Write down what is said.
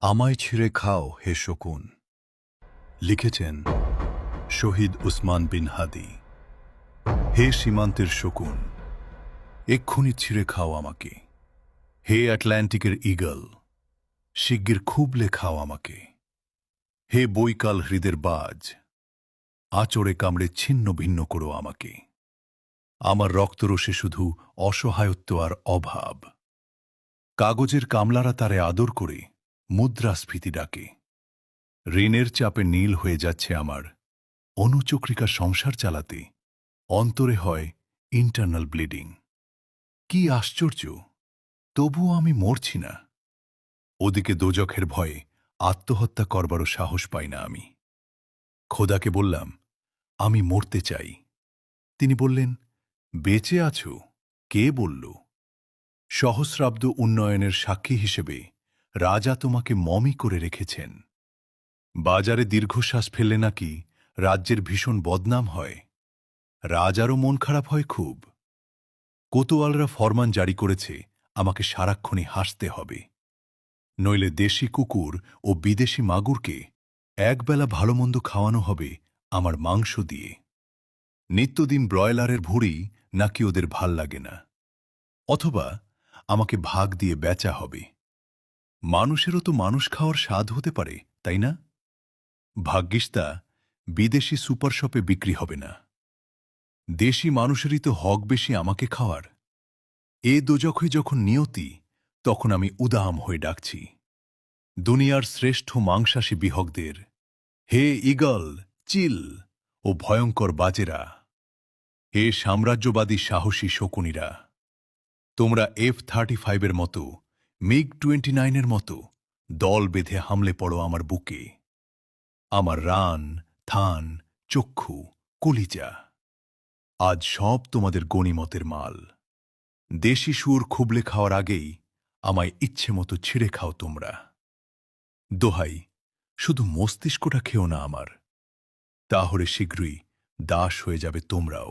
আমায় ছিঁড়ে খাও হে শকুন। লিখেছেন শহীদ উসমান বিন হাদি। হে সীমান্তের শকুন, এক্ষুনি ছিঁড়ে খাও আমাকে। হে আটলান্টিকের ঈগল, শিগগির খুবলে খাও আমাকে। হে বৈকাল হৃদের বাজ, আঁচড়ে কামড়ে ছিন্ন ভিন্ন করো আমাকে। আমার রক্তরসে শুধু অসহায়ত্ব আর অভাব। কাগজের কামলারা তারে আদর করে মুদ্রাস্ফীতি ডাকে। ঋণের চাপে নীল হয়ে যাচ্ছে আমার অনুচক্রিকা সংসার চালাতে। অন্তরে হয় ইন্টারনাল ব্লিডিং। কি আশ্চর্য, তবুও আমি মরছি না। ওদিকে দোজখের ভয়ে আত্মহত্যা করবারও সাহস পাই না আমি। খোদাকে বললাম, আমি মরতে চাই। তিনি বললেন, বেঁচে আছো? কে বলল? সহস্রাব্দ উন্নয়নের সাক্ষী হিসেবে রাজা তোমাকে মমি করে রেখেছেন। বাজারে দীর্ঘশ্বাস ফেললে নাকি রাজ্যের ভীষণ বদনাম হয়। রাজারও মন খারাপ হয় খুব। কোতোয়ালরা ফরমান জারি করেছে আমাকে সারাক্ষণই হাসতে হবে, নইলে দেশি কুকুর ও বিদেশি মাগুরকে একবেলা ভালোমন্দ খাওয়ানো হবে আমার মাংস দিয়ে। নিত্যদিন ব্রয়লারের ভুঁড়ি নাকি ওদের ভাল লাগে না। অথবা আমাকে ভাগ দিয়ে বেচা হবে। মানুষেরও তো মানুষ খাওয়ার স্বাদ হতে পারে, তাই না? ভাগ্যিস তা বিদেশি সুপার শপে বিক্রি হবে না। দেশি মানুষেরই তো হক বেশি আমাকে খাওয়ার। এ দোজখে যখন নিয়তি, তখন আমি উদাম হয়ে ডাকছি দুনিয়ার শ্রেষ্ঠ মাংসাশী বিহকদের, হে ঈগল, চিল ও ভয়ঙ্কর বাজেরা, হে সাম্রাজ্যবাদী সাহসী শকুনিরা, তোমরা F-35-এর মতো, MiG-29-এর মতো দল বেঁধে হামলে পড়ো আমার বুকে। আমার রান, থান, চক্ষু, কলিজা আজ সব তোমাদের গণিমতের মাল। দেশি সুর খুবলে খাওয়ার আগেই আমায় ইচ্ছে মতো ছিঁড়ে খাও তোমরা। দোহাই, শুধু মস্তিষ্কটা খেও না আমার, তাহলে শীঘ্রই দাস হয়ে যাবে তোমরাও।